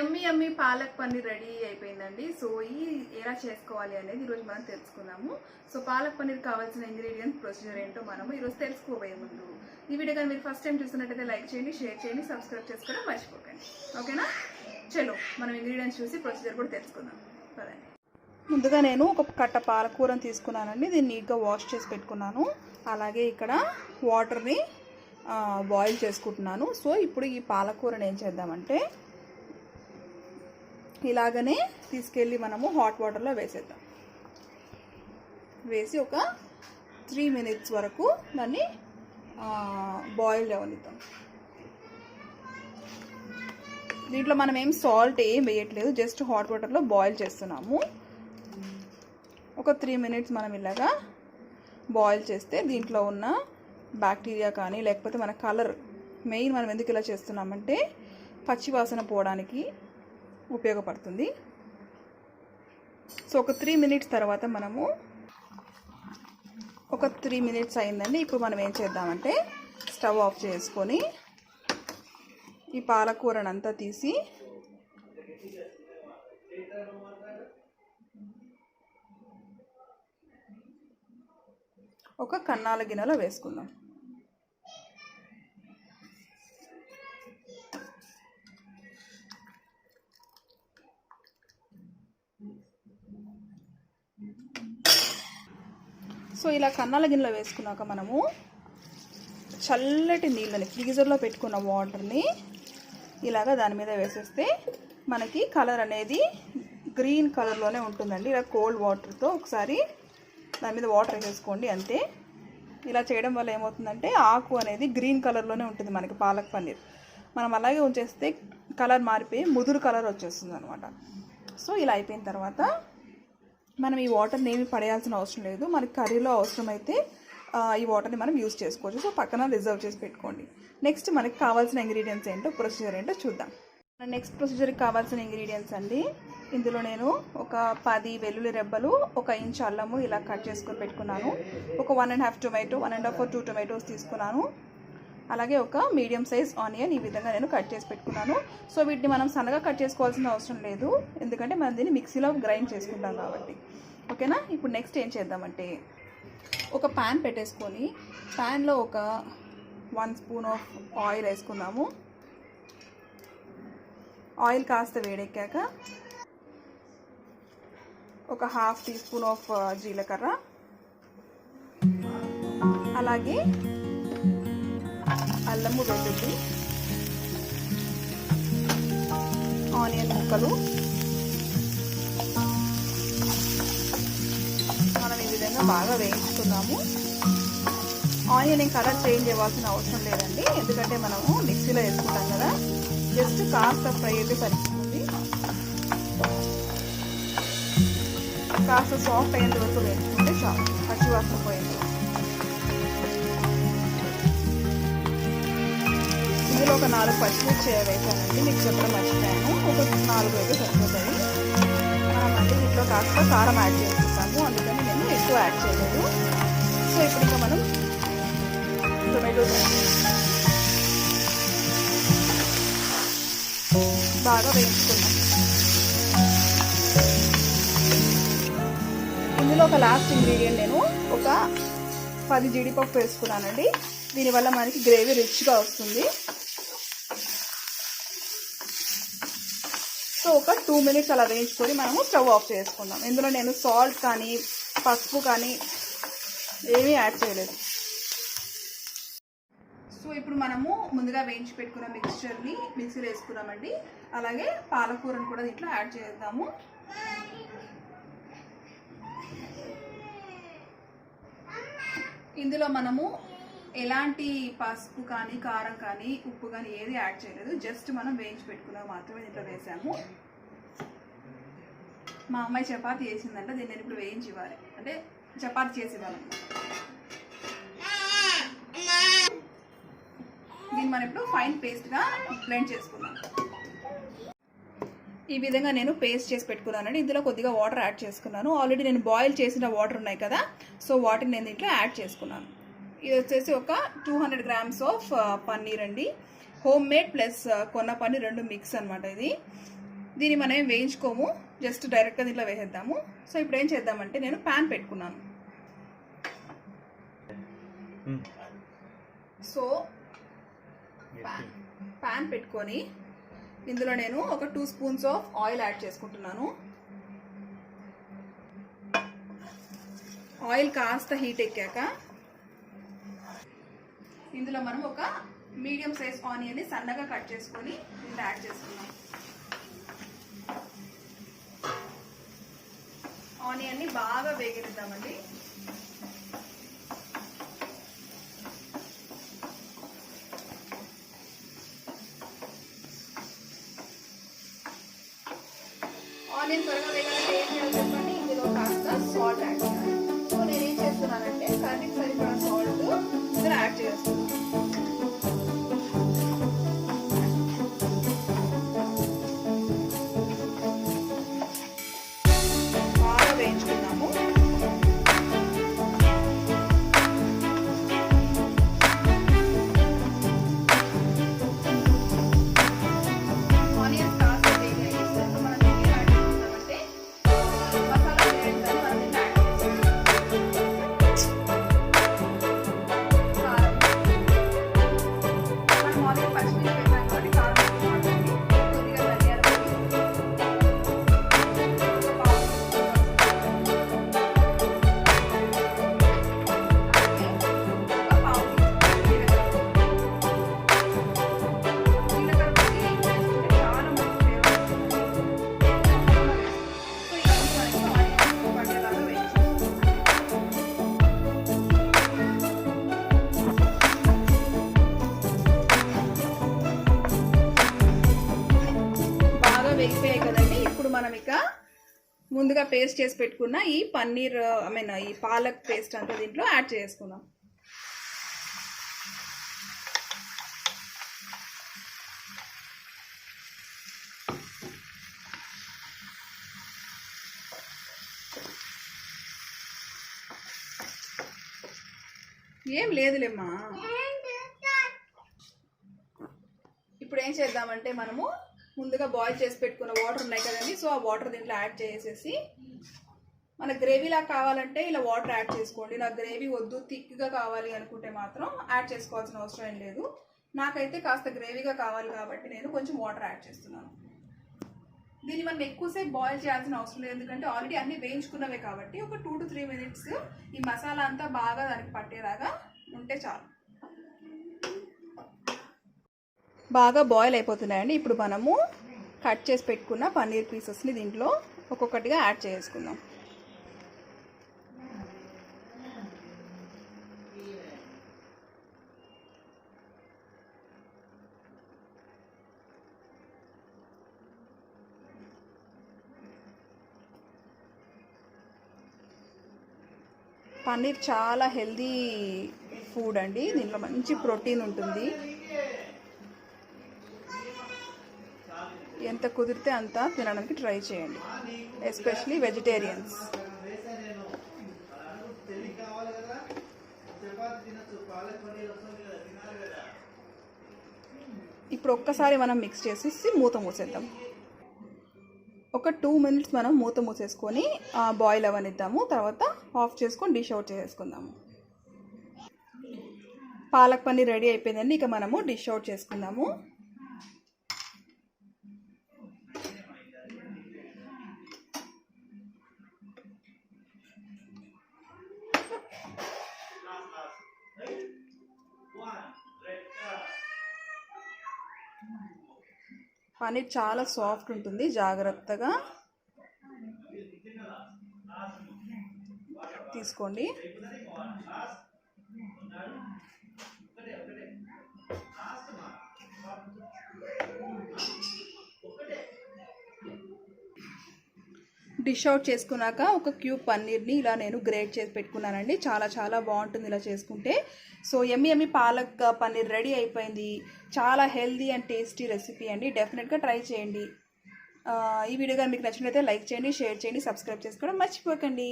యమ్మీ palak paneer ready అయిపోయిందండి. So ఈ ఎలా చేసుకోవాలి అనేది ఈరోజు మనం తెలుసుకుందాము. సో పాలక్ పన్నీర్ కావాల్సిన ఇంగ్రీడియంట్స్ ప్రొసీజర్ ఏంటో మనము ఈరోజు తెలుసుకోబోయే ముందు ఈ వీడియో కానీ మీరు ఫస్ట్ టైం చూస్తున్నట్టయితే లైక్ చేయండి, షేర్ చేయండి, సబ్స్క్రైబ్ చేసుకోవడం మర్చిపోకండి. ఓకేనా? చలో మనం ఇంగ్రీడియంట్స్ చూసి ప్రొసీజర్ కూడా తెలుసుకుందాం. పదండి. ముందుగా నేను ఒక కట్ట పాలకూరని తీసుకున్నానండి. దీన్ని నీట్గా వాష్ చేసి పెట్టుకున్నాను. అలాగే ఇక్కడ వాటర్ని బాయిల్ చేసుకుంటున్నాను. సో ఇప్పుడు ఈ పాలకూరని ఏం చేద్దామంటే ఇలాగనే తీసుకెళ్ళి మనము హాట్ వాటర్లో వేసేద్దాం. వేసి ఒక 3 minutes వరకు దాన్ని బాయిల్ అవనిద్దాం. దీంట్లో మనం ఏం సాల్ట్ ఏం వేయట్లేదు, జస్ట్ హాట్ వాటర్లో బాయిల్ చేస్తున్నాము. ఒక 3 minutes మనం ఇలాగా బాయిల్ చేస్తే దీంట్లో ఉన్న బ్యాక్టీరియా కానీ లేకపోతే మన కలర్, మెయిన్ మనం ఎందుకు ఇలా చేస్తున్నామంటే పచ్చివాసన పోవడానికి ఉపయోగపడుతుంది. సో ఒక 3 minutes తర్వాత మనము ఒక 3 minutes అయిందండి. ఇప్పుడు మనం ఏం చేద్దామంటే స్టవ్ ఆఫ్ చేసుకొని ఈ పాలకూరనంతా తీసి ఒక కన్నాల గిన్నెలో వేసుకుందాం. సో ఇలా కన్నాల గిన్నెలో వేసుకున్నాక మనము చల్లటి నీళ్ళని, ఫ్రీజర్లో పెట్టుకున్న వాటర్ని ఇలాగా దాని మీద వేసేస్తే మనకి కలర్ అనేది గ్రీన్ కలర్లోనే ఉంటుందండి. ఇలా కోల్డ్ వాటర్తో ఒకసారి దాని మీద వాటర్ వేసేసుకోండి, అంతే. ఇలా చేయడం వల్ల ఏమవుతుందంటే ఆకు అనేది గ్రీన్ కలర్లోనే ఉంటుంది మనకి పాలక్ పన్నీర్. మనం అలాగే ఉంచేస్తే కలర్ మారిపోయి ముదురు కలర్ వచ్చేస్తుంది అనమాట. సో ఇలా అయిపోయిన తర్వాత మనం ఈ వాటర్ని ఏమి పడేయాల్సిన అవసరం లేదు. మనకి కర్రీలో అవసరమైతే ఈ వాటర్ని మనం యూజ్ చేసుకోవచ్చు. సో పక్కన రిజర్వ్ చేసి పెట్టుకోండి. నెక్స్ట్ మనకి కావాల్సిన ఇంగ్రీడియంట్స్ ఏంటో, ప్రొసీజర్ ఏంటో చూద్దాం. నెక్స్ట్ ప్రొసీజర్కి కావాల్సిన ఇంగ్రీడియంట్స్ అండి, ఇందులో నేను ఒక 10 వెల్లుల్లి రెబ్బలు, 1 ఇంచ్ అల్లము ఇలా కట్ చేసుకొని పెట్టుకున్నాను. ఒక 1.5 టొమాటో, 1.5 or 2 tomatoes తీసుకున్నాను. అలాగే ఒక మీడియం సైజ్ ఆనియన్ ఈ విధంగా నేను కట్ చేసి పెట్టుకున్నాను. సో వీటిని మనం సన్నగా కట్ చేసుకోవాల్సిన అవసరం లేదు, ఎందుకంటే మనం దీన్ని మిక్సీలో గ్రైండ్ చేసుకుంటాం కాబట్టి. ఓకేనా? ఇప్పుడు నెక్స్ట్ ఏం చేద్దామంటే ఒక ప్యాన్ పెట్టేసుకొని ప్యాన్లో ఒక 1 spoon ఆఫ్ ఆయిల్ వేసుకుందాము. ఆయిల్ కాస్త వేడెక్కాక ఒక 1/2 teaspoon ఆఫ్ జీలకర్ర, అలాగే అల్లము, వెల్లుల్లి, ఆనియన్ ముక్కలు మనం ఈ విధంగా బాగా వేయించుకున్నాము. ఆనియన్ కలర్ చేంజ్ అవ్వాల్సిన అవసరం లేదండి, ఎందుకంటే మనము మిక్సీలో వేసుకుంటాం కదా. జస్ట్ కాస్త ఫ్రై అయితే సరిపోతుంది. కాస్త సాఫ్ట్ అయ్యేంత వరకు వేసుకుంటే చాలు, పచ్చివాసన పోయేంత. ఇందులో ఒక 4 పచ్చిమిర్చి వేసానండి, మీకు చెప్పడం మర్చిపోయాను. ఒక 4 అయితే సరిపోతాయి. మనం అంటే దీంట్లో కాస్త కారం యాడ్ చేసుకుంటాము, అందుకని నేను ఎక్కువ యాడ్ చేయలేదు. సో ఇప్పుడు ఇంకా మనం టొమాటోస్ బాగా వేయించుకున్నాం. ఇందులో ఒక లాస్ట్ ఇంగ్రీడియంట్ నేను ఒక 10 జీడిపప్పు వేసుకున్నానండి. దీనివల్ల మనకి గ్రేవీ రిచ్గా వస్తుంది. సో ఒక 2 minutes అలా వేయించుకొని మనము స్టవ్ ఆఫ్ చేసుకుందాం. ఇందులో నేను సాల్ట్ కానీ పసుపు కానీ ఏమీ యాడ్ చేయలేదు. సో ఇప్పుడు మనము ముందుగా వేయించి పెట్టుకున్న మిక్స్చర్ని మిక్సీలో వేసుకున్నామండి. అలాగే పాలకూరను కూడా దీంట్లో యాడ్ చేద్దాము. ఇందులో మనము ఎలాంటి పసుపు కానీ కారం కానీ ఉప్పు కానీ ఏది యాడ్ చేయలేదు, జస్ట్ మనం వేయించి పెట్టుకున్నాం మాత్రమే దీంట్లో వేసాము. మా అమ్మాయి చపాతీ చేసిందంటే దీన్ని నేను ఇప్పుడు వేయించి ఇవ్వాలి, అంటే చపాతీ చేసి ఇవ్వాలి. దీన్ని మనం ఇప్పుడు ఫైన్ పేస్ట్గా బ్లెండ్ చేసుకున్నాం. ఈ విధంగా నేను పేస్ట్ చేసి పెట్టుకున్నానండి. ఇందులో కొద్దిగా వాటర్ యాడ్ చేసుకున్నాను. ఆల్రెడీ నేను బాయిల్ చేసిన వాటర్ ఉన్నాయి కదా, సో వాటిని నేను దీంట్లో యాడ్ చేసుకున్నాను. ఇది వచ్చేసి ఒక 200 grams ఆఫ్ పన్నీర్ అండి. హోమ్ మేడ్ ప్లస్ కొన్న పన్నీర్ 2 మిక్స్ అనమాట ఇది. దీన్ని మనం వేయించుకోము, జస్ట్ డైరెక్ట్గా దీంట్లో వేసేద్దాము. సో ఇప్పుడు ఏం చేద్దామంటే నేను ప్యాన్ పెట్టుకున్నాను. సో ప్యాన్ పెట్టుకొని ఇందులో నేను ఒక 2 స్పూన్స్ ఆఫ్ ఆయిల్ యాడ్ చేసుకుంటున్నాను. ఆయిల్ కాస్త హీట్ ఎక్కాక ఇందులో మనం ఒక మీడియం సైజ్ ఆనియన్ని సన్నగా కట్ చేసుకొని ఇందులో యాడ్ చేసుకున్నాం. ఆనియన్ని బాగా వేగనిద్దామండి. ఆనియన్ త్వరగా వేగాలంటే ఏం చేయాలి చెప్పండి, ఇందులో కాస్త సాల్ట్ యాడ్ చేయాలి. సో నేను ఏం చేస్తున్నానంటే కర్రీకి సరిపడా సాల్ట్ ఇందులో యాడ్ చేస్తున్నాను. బాగా వేయించుకున్నాము. ఆనియన్స్ కాస్త వేగాయి. మనం ఏం యాడ్ చేస్తున్నామంటే మసాలా వేయడానికి మనం దీన్ని యాడ్ చేస్తున్నాం. కారం, మనం ఆల్రెడీ పచ్చిమిర్చి వేసాం కాబట్టి కారం ఎక్కువ పడుతుంది. కొద్దిగా ధనియాల పొడి, బాగా వేగిపోయాయి కదండి. ఇప్పుడు మనం ఇక ముందుగా పేస్ట్ చేసి పెట్టుకున్న ఈ పన్నీర్ ఈ పాలక్ పేస్ట్ అంతా దీంట్లో యాడ్ చేసుకుందాం. ఏం లేదులేమ్మా. ఇప్పుడు ఏం చేద్దామంటే మనము ముందుగా బాయిల్ చేసి పెట్టుకున్న వాటర్ ఉన్నాయి కదండి. సో ఆ వాటర్ దీంట్లో యాడ్ చేసేసి మన గ్రేవీలా కావాలంటే ఇలా వాటర్ యాడ్ చేసుకోండి. నాకు గ్రేవీ వద్దు, థిక్గా కావాలి అనుకుంటే మాత్రం యాడ్ చేసుకోవాల్సిన అవసరం ఏం లేదు. నాకైతే కాస్త గ్రేవీగా కావాలి కాబట్టి నేను కొంచెం వాటర్ యాడ్ చేస్తున్నాను. దీన్ని మనం ఎక్కువసేపు బాయిల్ చేయాల్సిన అవసరం లేదు, ఎందుకంటే ఆల్రెడీ అన్ని వేయించుకున్నవే కాబట్టి ఒక 2 to 3 minutes ఈ మసాలా అంతా బాగా దానికి పట్టేలాగా ఉంటే చాలు. బాగా బాయిల్ అయిపోతున్నాయండి. ఇప్పుడు మనము కట్ చేసి పెట్టుకున్న పన్నీర్ పీసెస్ని దీంట్లో ఒక్కొక్కటిగా యాడ్ చేసుకుందాం. పన్నీర్ చాలా హెల్దీ ఫుడ్ అండి. దీంట్లో మంచి ప్రోటీన్ ఉంటుంది. ఎంత కుదిరితే అంత తినడానికి ట్రై చేయండి, ఎస్పెషలీ వెజిటేరియన్స్. ఇప్పుడు ఒక్కసారి మనం మిక్స్ చేసేసి మూత మూసేద్దాం. ఒక 2 minutes మనం మూత మూసేసుకొని బాయిల్ అవ్వనిద్దాము. తర్వాత ఆఫ్ చేసుకొని డిష్ అవుట్ చేసుకుందాము. పాలక్ పన్నీర్ రెడీ అయిపోయిందండి. ఇక మనము డిష్ అవుట్ చేసుకుందాము. పన్నీర్ చాలా సాఫ్ట్ ఉంటుంది. జాగ్రత్తగా తీసుకోండి. డిష్ అవుట్ చేసుకున్నాక ఒక క్యూబ్ పన్నీర్ని ఇలా నేను గ్రేట్ చేసి పెట్టుకున్నానండి. చాలా చాలా బాగుంటుంది ఇలా చేసుకుంటే. So yummy palak paneer ready అయిపోయింది. చాలా హెల్దీ అండ్ టేస్టీ రెసిపీ అండి. డెఫినెట్గా ట్రై చేయండి. ఈ వీడియో కానీ మీకు నచ్చినట్లయితే లైక్ చేయండి, షేర్ చేయండి, సబ్స్క్రైబ్ చేసుకోవడం మర్చిపోకండి.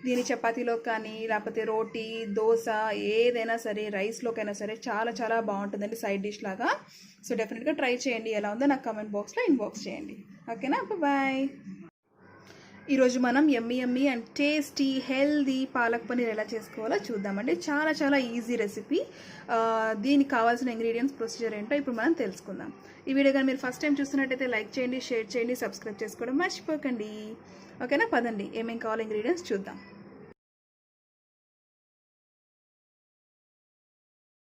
దీని చపాతీలో కానీ లేకపోతే రోటీ, దోశ ఏదైనా సరే, రైస్లోకైనా సరే చాలా చాలా బాగుంటుందండి సైడ్ డిష్ లాగా. సో డెఫినెట్గా ట్రై చేయండి. ఎలా ఉందో నాకు కామెంట్ బాక్స్లో ఇన్బాక్స్ చేయండి. ఓకేనా, బాయ్. ఈరోజు మనం యమ్మీ and tasty healthy palak paneer ఎలా చేసుకోవాలో చూద్దామండి. చాలా చాలా ఈజీ రెసిపీ. దీనికి కావాల్సిన ఇంగ్రీడియంట్స్, ప్రొసీజర్ ఏంటో ఇప్పుడు మనం తెలుసుకుందాం. ఈ వీడియో కానీ మీరు ఫస్ట్ టైం చూస్తున్నట్టయితే లైక్ చేయండి, షేర్ చేయండి, సబ్స్క్రైబ్ చేసుకోవడం మర్చిపోకండి. ఓకేనా, పదండి ఏమేం కావాలో ఇంగ్రీడియంట్స్ చూద్దాం.